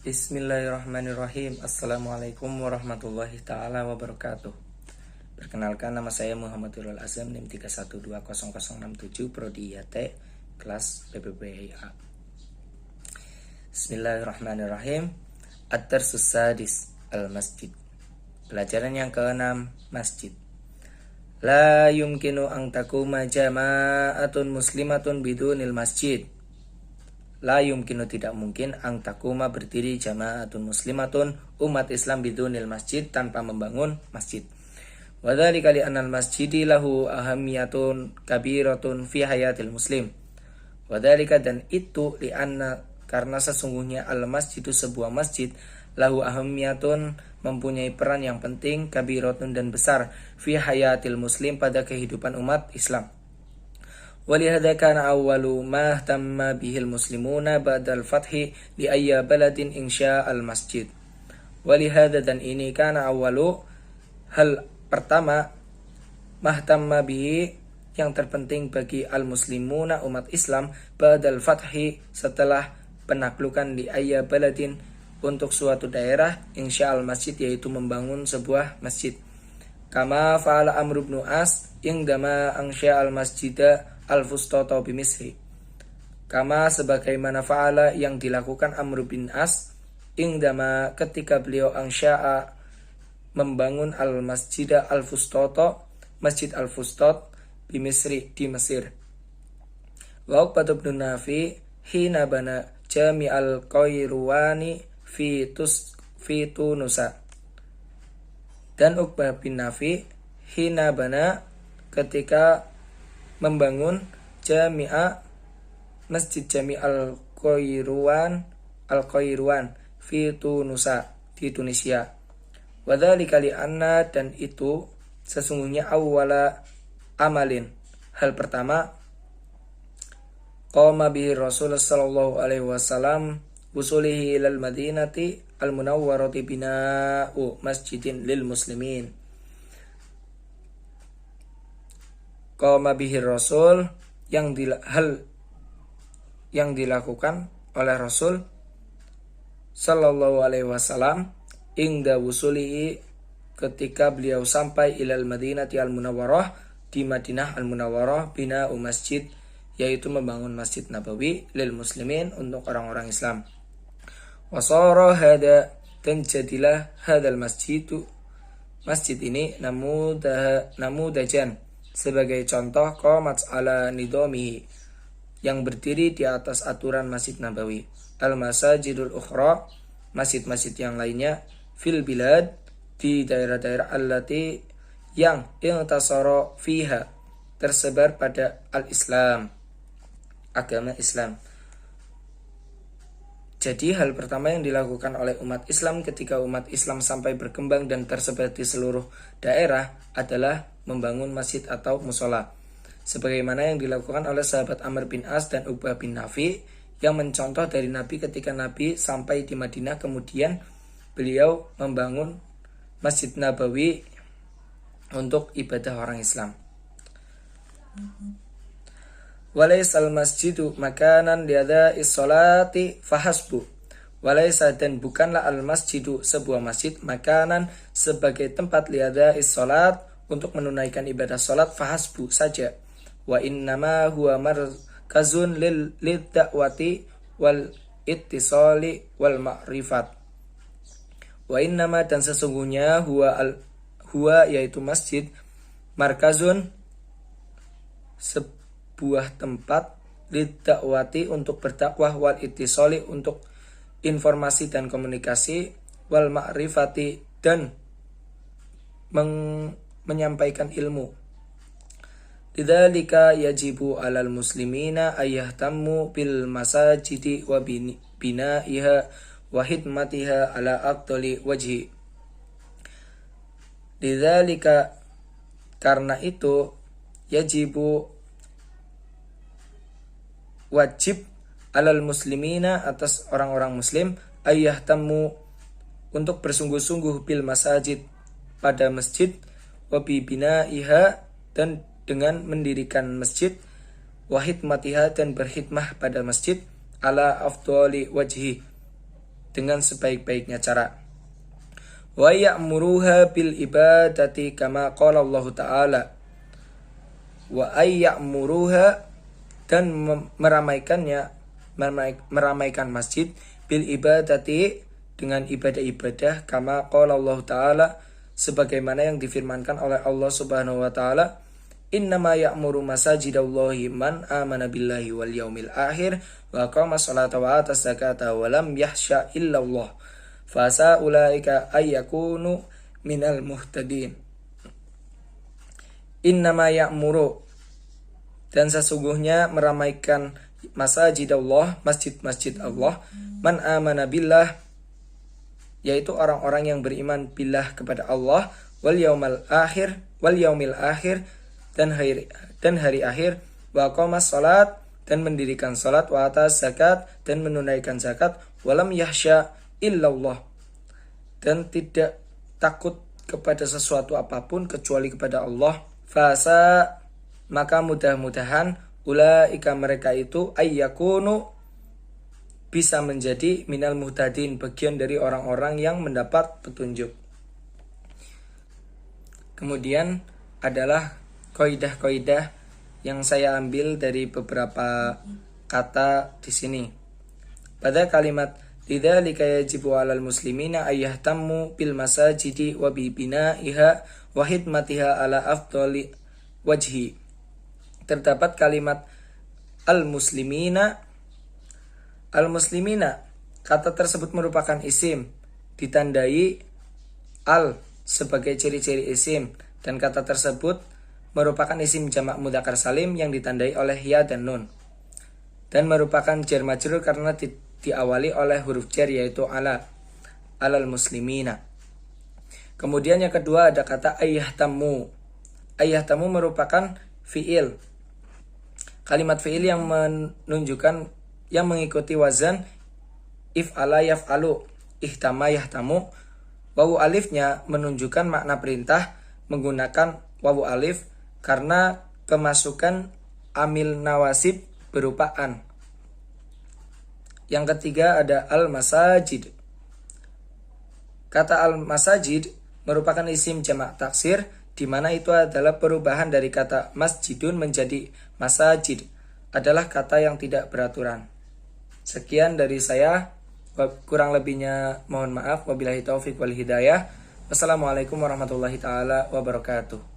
Bismillahirrahmanirrahim. Assalamualaikum warahmatullahi ta'ala wabarakatuh. Perkenalkan, nama saya Muhammad Irul Azam, NIM 3120067, Prodi IAT, kelas PPBIA. Bismillahirrahmanirrahim. Ad-Darsus Sadis, Al-Masjid. Pelajaran yang ke-6, Masjid. La yumkinu ang takuma jama'atun muslimatun bidunil masjid. La yumkinu, tidak mungkin, ang takuma berdiri, jama'atun muslimatun, umat Islam, bidunil masjid, tanpa membangun masjid. Wadhalika li'annal masjidi lahu ahamiyatun kabiratun fi hayatil muslim. Wadhalika, dan itu, li'anna, karena sesungguhnya al masjidu, sebuah masjid, lahu ahamiyatun, mempunyai peran yang penting, kabiratun, dan besar, fi hayatil muslim, pada kehidupan umat Islam. Walihada kana awwalu ma tamma bihil muslimuna ba'dal fathi li ayya baladin insya al masjid. Walihada, dan ini, kana awwalu, hal pertama, mahtamma bihi, yang terpenting bagi al muslimuna, umat Islam, ba'dal fathi, setelah penaklukan, li ayya baladin, untuk suatu daerah, insya al masjid, yaitu membangun sebuah masjid. Kama fa'ala Amr bin As indama ansya al masjidah al-Fustata bi Misri. Kama, sebagaimana fa'ala, yang dilakukan Amr bin As, indama, ketika beliau ansya'a, membangun al-Masjidah al-Fustata, Masjid al-Fustat, bi Misri, di Mesir. Wa Uqbah bin Nafi hina bana Jami al-Qayruwani fi Tunusa. Dan Uqbah bin Nafi hina bana, ketika membangun Jami'a, Masjid Jami al-Qayruwan fi Tunusa, di Tunisia. Wadzalika li'anna, dan itu sesungguhnya, awwala amalin, hal pertama, qama bihi Rasul sallallahu alaihi wasallam wusulihi ilal madinati al-munawwarati bina'u masjidin lil muslimin. Qama bihi Rasul, hal yang dilakukan oleh Rasul sallallahu alaihi wasallam, ingda wusulihi, ketika beliau sampai, ilal madinati al-munawwarah, di Madinah al-munawwarah, bina'u masjid, yaitu membangun masjid Nabawi, lil muslimin, untuk orang-orang Islam. Wasara hada, dan jadilah hadal masjid ini, namudajan, sebagai contoh, qamat ala nidamihi, yang berdiri di atas aturan Masjid Nabawi, al-masajidul ukhra, masjid-masjid yang lainnya, fil bilad, di daerah-daerah, allati, yang intasara fiha, tersebar pada al-Islam, agama Islam. Jadi hal pertama yang dilakukan oleh umat Islam ketika umat Islam sampai berkembang dan tersebar di seluruh daerah adalah membangun masjid atau musola, sebagaimana yang dilakukan oleh sahabat Amr bin As dan Uqbah bin Nafi, yang mencontoh dari Nabi ketika Nabi sampai di Madinah, kemudian beliau membangun Masjid Nabawi untuk ibadah orang Islam. Walaisal masjidu makanan liadai sholati fahasbu. Walaisa, dan bukanlah al masjidu, sebuah masjid, makanan, sebagai tempat liadai sholat, untuk menunaikan ibadah sholat, fahasbu, saja. Wa innama huwa markazun lil da'wati wal ittisali wal ma'rifat. Wa innama, dan sesungguhnya, huwa, yaitu masjid, markazun, sebuah tempat, lid da'wati, untuk berdakwah, wal ittisali, untuk informasi dan komunikasi, wal ma'rifati, dan menyampaikan ilmu. Lidzalika yajibu alal muslimina ayyahtammu bil masajidi wa bina'iha wa hidmatiha ala aqdali wajhi. Lidzalika, karena itu, yajibu, wajib, alal muslimina, atas orang-orang muslim, ayyahtammu, untuk bersungguh-sungguh, bil masajid, pada masjid, wabi bina'iha, dan dengan mendirikan masjid, wahid matiha, dan berkhidmah pada masjid, ala afdoli wajhi, dengan sebaik-baiknya cara. Wa ya'muruha bil ibadati kama qala Allah Ta'ala. Wa ayya'muruha, dan meramaikan masjid bil ibadati, dengan ibadah-ibadah, kama qala Allah Ta'ala, sebagaimana yang difirmankan oleh Allah Subhanahu wa taala, innama ya'muru masajidallahi man amana billahi wal yaumil akhir wa aqama sholata wa ata zakata wa lam yahsya illallah fasa ulaika ayyakunu minal muhtadin. Innama ya'muru, dan sesungguhnya meramaikan masajidallah, masjid-masjid Allah, man amana billah, yaitu orang-orang yang beriman billah kepada Allah, wal yaumil akhir, dan hari akhir, wa aqamas salat, dan mendirikan salat, wa atas zakat, dan menunaikan zakat, walam yahsya illallah, dan tidak takut kepada sesuatu apapun kecuali kepada Allah. Fasa, maka mudah-mudahan, ulaika, mereka itu, ayyakunu, bisa menjadi minal muhtadin, bagian dari orang-orang yang mendapat petunjuk. Kemudian adalah kaidah-kaidah yang saya ambil dari beberapa kata di sini. Pada kalimat lidzalika yajibu 'alal muslimina ayyahtammu bil masajidi wa bi binaiha wa hidmatiha ala afdali wajhi, terdapat kalimat al-muslimina. Al-muslimina, kata tersebut merupakan isim, ditandai al sebagai ciri-ciri isim, dan kata tersebut merupakan isim jamak mudzakkar salim yang ditandai oleh ya dan nun, dan merupakan jar majrur karena diawali oleh huruf jar yaitu ala, alal muslimina. Kemudian yang kedua ada kata ayyahtammu. Ayyahtammu merupakan fiil, kalimat fiil yang menunjukkan, yang mengikuti wazan if'ala yaf'alu, ihtama yahtamu. Wawu alifnya menunjukkan makna perintah menggunakan wawu alif karena kemasukan amil nawasib berupa an. Yang ketiga ada al-masajid. Kata al-masajid merupakan isim jamak taksir, di mana itu adalah perubahan dari kata masjidun menjadi masajid, adalah kata yang tidak beraturan. Sekian dari saya, kurang lebihnya mohon maaf. Wabillahi taufik wal hidayah. Wassalamualaikum warahmatullahi taala wabarakatuh.